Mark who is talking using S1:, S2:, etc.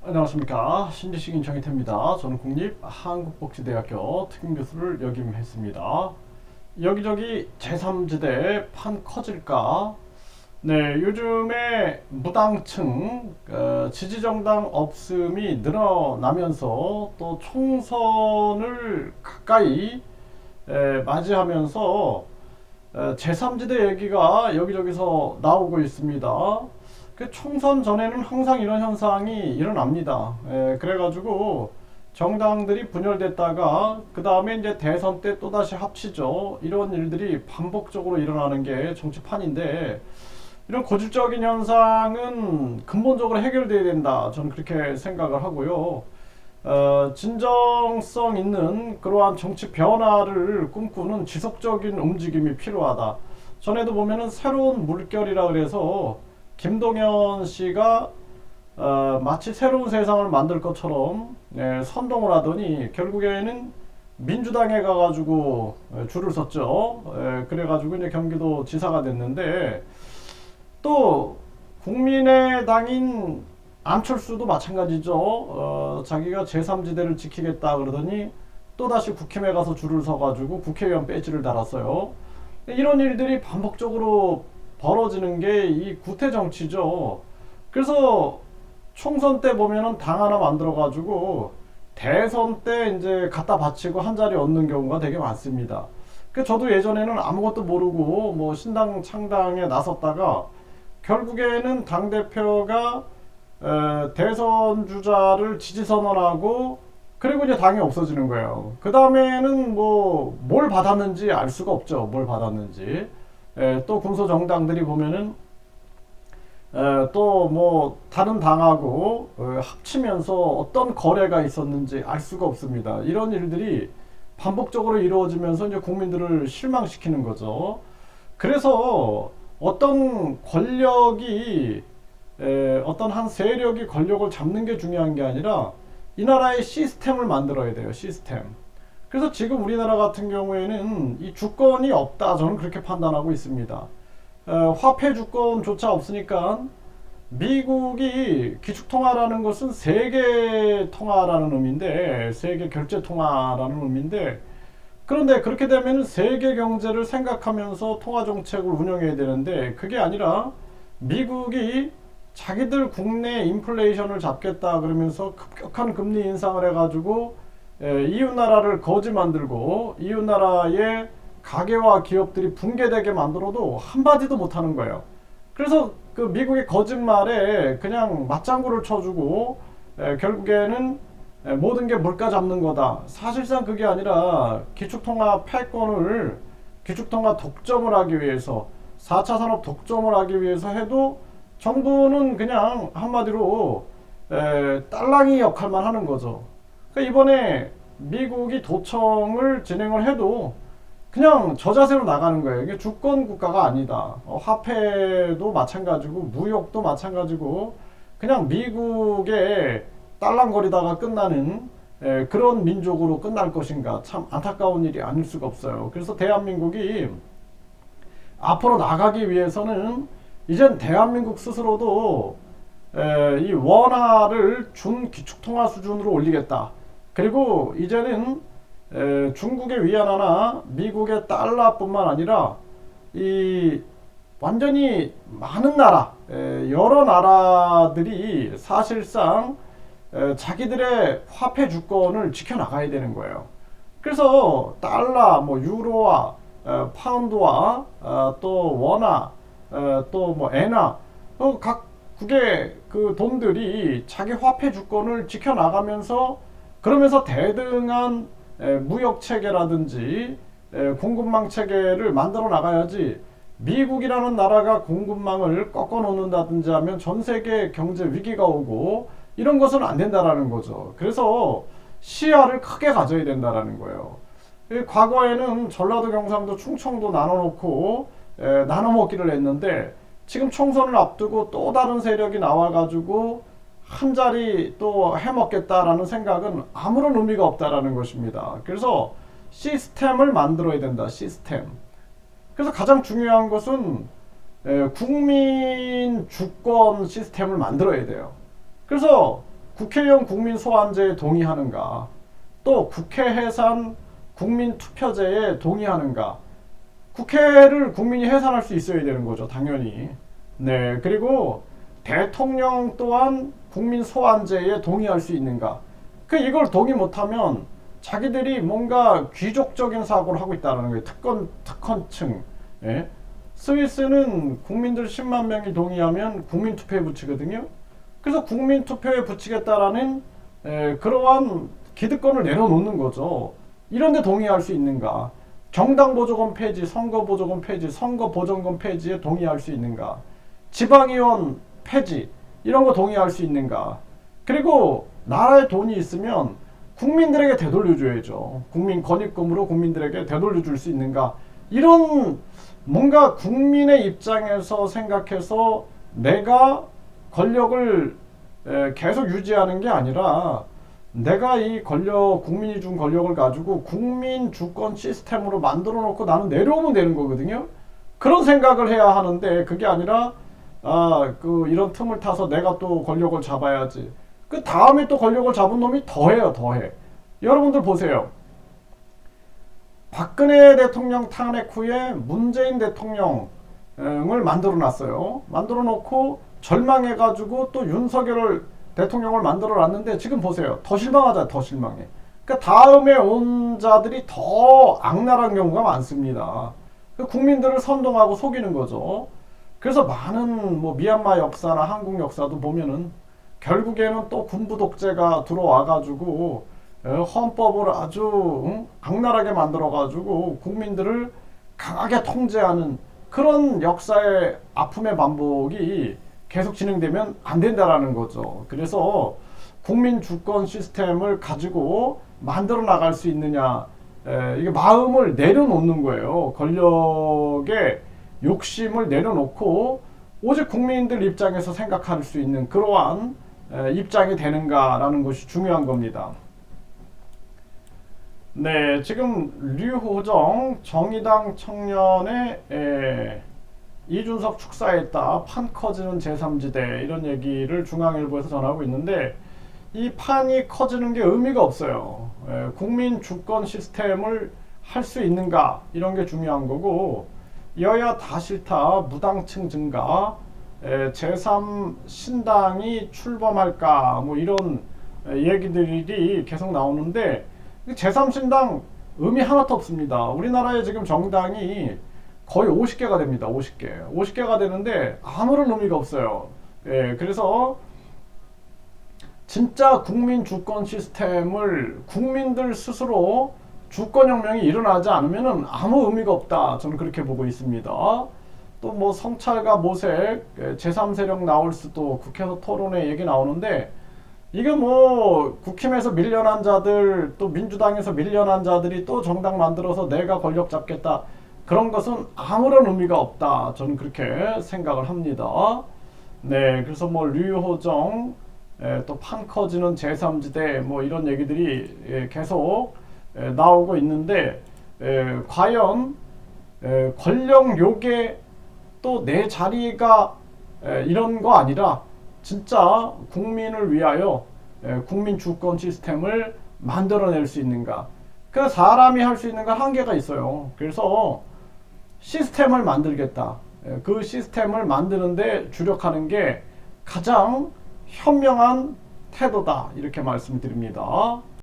S1: 안녕하십니까. 신지식인 정희태입니다. 저는 국립한국복지대학교 특임교수를 역임했습니다. 여기저기 제3지대 판 커질까? 네, 요즘에 무당층, 지지정당 없음이 늘어나면서 또 총선을 가까이 맞이하면서 제3지대 얘기가 여기저기서 나오고 있습니다. 그 총선 전에는 항상 이런 현상이 일어납니다. 그래가지고 정당들이 분열됐다가 그 다음에 이제 대선 때 또다시 합치죠. 이런 일들이 반복적으로 일어나는 게 정치판인데, 이런 고질적인 현상은 근본적으로 해결돼야 된다. 저는 그렇게 생각을 하고요. 진정성 있는 그러한 정치 변화를 꿈꾸는 지속적인 움직임이 필요하다. 전에도 보면은 새로운 물결이라 그래서 김동연 씨가 마치 새로운 세상을 만들 것처럼 선동을 하더니 결국에는 민주당에 가가지고 줄을 섰죠. 그래가지고 이제 경기도 지사가 됐는데, 또 국민의당인 안철수도 마찬가지죠. 자기가 제3지대를 지키겠다 그러더니 또다시 국힘에 가서 줄을 서가지고 국회의원 배지를 달았어요. 이런 일들이 반복적으로 벌어지는 게 이 구태 정치죠. 그래서 총선 때 보면은 당 하나 만들어가지고 대선 때 이제 갖다 바치고 한 자리 얻는 경우가 되게 많습니다. 그 저도 예전에는 아무것도 모르고 뭐 신당 창당에 나섰다가 결국에는 당 대표가 대선 주자를 지지 선언하고 그리고 이제 당이 없어지는 거예요. 그 다음에는 뭐 뭘 받았는지 알 수가 없죠. 뭘 받았는지. 또 군소 정당들이 보면은 또 뭐 다른 당하고 합치면서 어떤 거래가 있었는지 알 수가 없습니다. 이런 일들이 반복적으로 이루어지면서 이제 국민들을 실망시키는 거죠. 그래서 어떤 권력이 어떤 한 세력이 권력을 잡는 게 중요한 게 아니라 이 나라의 시스템을 만들어야 돼요. 시스템. 그래서 지금 우리나라 같은 경우에는 이 주권이 없다. 저는 그렇게 판단하고 있습니다. 화폐 주권조차 없으니까 미국이 기축통화라는 것은 세계 통화라는 의미인데, 세계 결제 통화라는 의미인데, 그런데 그렇게 되면 세계 경제를 생각하면서 통화 정책을 운영해야 되는데, 그게 아니라 미국이 자기들 국내 인플레이션을 잡겠다 그러면서 급격한 금리 인상을 해가지고 이웃 나라를 거지 만들고 이웃 나라의 가게와 기업들이 붕괴되게 만들어도 한마디도 못하는 거예요. 그래서 그 미국의 거짓말에 그냥 맞장구를 쳐주고 결국에는 모든 게 물가 잡는 거다. 사실상 그게 아니라 기축통화 패권을 기축통화 독점을 하기 위해서 4차 산업 독점을 하기 위해서 해도 정부는 그냥 한마디로 딸랑이 역할만 하는 거죠. 그러니까 이번에 미국이 도청을 진행을 해도 그냥 저자세로 나가는 거예요. 이게 주권 국가가 아니다. 화폐도 마찬가지고 무역도 마찬가지고 그냥 미국의 딸랑거리다가 끝나는 그런 민족으로 끝날 것인가. 참 안타까운 일이 아닐 수가 없어요. 그래서 대한민국이 앞으로 나가기 위해서는 이젠 대한민국 스스로도 이 원화를 준 기축통화 수준으로 올리겠다. 그리고 이제는 중국의 위안화나 미국의 달러뿐만 아니라 이 완전히 많은 나라, 여러 나라들이 사실상 자기들의 화폐 주권을 지켜나가야 되는 거예요. 그래서 달러, 뭐 유로화, 파운드화, 또 원화, 또 뭐 엔화, 각국의 그 돈들이 자기 화폐 주권을 지켜나가면서 그러면서 대등한 무역 체계라든지 공급망 체계를 만들어 나가야지, 미국이라는 나라가 공급망을 꺾어 놓는다든지 하면 전 세계 경제 위기가 오고 이런 것은 안 된다라는 거죠. 그래서 시야를 크게 가져야 된다라는 거예요. 과거에는 전라도, 경상도, 충청도 나눠놓고 나눠 먹기를 했는데, 지금 총선을 앞두고 또 다른 세력이 나와가지고 한 자리 또 해먹겠다라는 생각은 아무런 의미가 없다라는 것입니다. 그래서 시스템을 만들어야 된다. 시스템. 그래서 가장 중요한 것은 국민 주권 시스템을 만들어야 돼요. 그래서 국회의원 국민 소환제에 동의하는가? 또 국회 해산 국민 투표제에 동의하는가? 국회를 국민이 해산할 수 있어야 되는 거죠, 당연히. 네, 그리고 대통령 또한 국민 소환제에 동의할 수 있는가? 이걸 동의 못하면 자기들이 뭔가 귀족적인 사고를 하고 있다는 거예요. 특권층. 예? 스위스는 국민들 10만 명이 동의하면 국민투표에 붙이거든요. 그래서 국민투표에 붙이겠다라는 그러한 기득권을 내려놓는 거죠. 이런데 동의할 수 있는가? 정당보조금 폐지, 선거보조금 폐지, 선거보전금 폐지에 동의할 수 있는가? 지방의원 폐지, 이런 거 동의할 수 있는가? 그리고 나라에 돈이 있으면 국민들에게 되돌려줘야죠. 국민 권익금으로 국민들에게 되돌려줄 수 있는가? 이런 뭔가 국민의 입장에서 생각해서 내가 권력을 계속 유지하는 게 아니라 내가 이 국민이 준 권력을 가지고 국민 주권 시스템으로 만들어 놓고 나는 내려오면 되는 거거든요. 그런 생각을 해야 하는데 그게 아니라 이런 틈을 타서 내가 또 권력을 잡아야지. 그 다음에 또 권력을 잡은 놈이 더해요, 더해. 여러분들 보세요. 박근혜 대통령 탄핵 후에 문재인 대통령을 만들어 놨어요. 만들어 놓고 절망해가지고 또 윤석열 대통령을 만들어 놨는데 지금 보세요. 더 실망하자, 더 실망해. 그러니까 다음에 온 자들이 더 악랄한 경우가 많습니다. 국민들을 선동하고 속이는 거죠. 그래서 많은 미얀마 역사나 한국 역사도 보면은 결국에는 또 군부 독재가 들어와가지고 헌법을 아주 악랄하게 만들어가지고 국민들을 강하게 통제하는 그런 역사의 아픔의 반복이 계속 진행되면 안 된다라는 거죠. 그래서 국민 주권 시스템을 가지고 만들어 나갈 수 있느냐, 이게 마음을 내려놓는 거예요. 권력의 욕심을 내려놓고 오직 국민들 입장에서 생각할 수 있는 그러한 입장이 되는가라는 것이 중요한 겁니다. 네, 지금 류호정 정의당 청년의 이준석 축사했다. 판 커지는 제3지대 이런 얘기를 중앙일보에서 전하고 있는데 이 판이 커지는 게 의미가 없어요. 국민 주권 시스템을 할 수 있는가 이런 게 중요한 거고 여야 다 싫다. 무당층 증가 제3신당이 출범할까 이런 얘기들이 계속 나오는데 제3신당 의미 하나도 없습니다. 우리나라에 지금 정당이 거의 50개가 됩니다. 50개가 되는데 아무런 의미가 없어요. 그래서 진짜 국민 주권 시스템을 국민들 스스로 주권혁명이 일어나지 않으면 아무 의미가 없다. 저는 그렇게 보고 있습니다. 또 성찰과 모색, 제3세력 나올 수도 국회에서 토론회 얘기 나오는데 이게 국힘에서 밀려난 자들 또 민주당에서 밀려난 자들이 또 정당 만들어서 내가 권력 잡겠다. 그런 것은 아무런 의미가 없다. 저는 그렇게 생각을 합니다. 네, 그래서 류호정 또 판 커지는 제3지대 이런 얘기들이 계속 나오고 있는데 과연 권력 요괴 또 내 자리가 이런 거 아니라 진짜 국민을 위하여 국민 주권 시스템을 만들어낼 수 있는가? 그 사람이 할 수 있는 건 한계가 있어요. 그래서 시스템을 만들겠다. 그 시스템을 만드는데 주력하는 게 가장 현명한 태도다. 이렇게 말씀드립니다.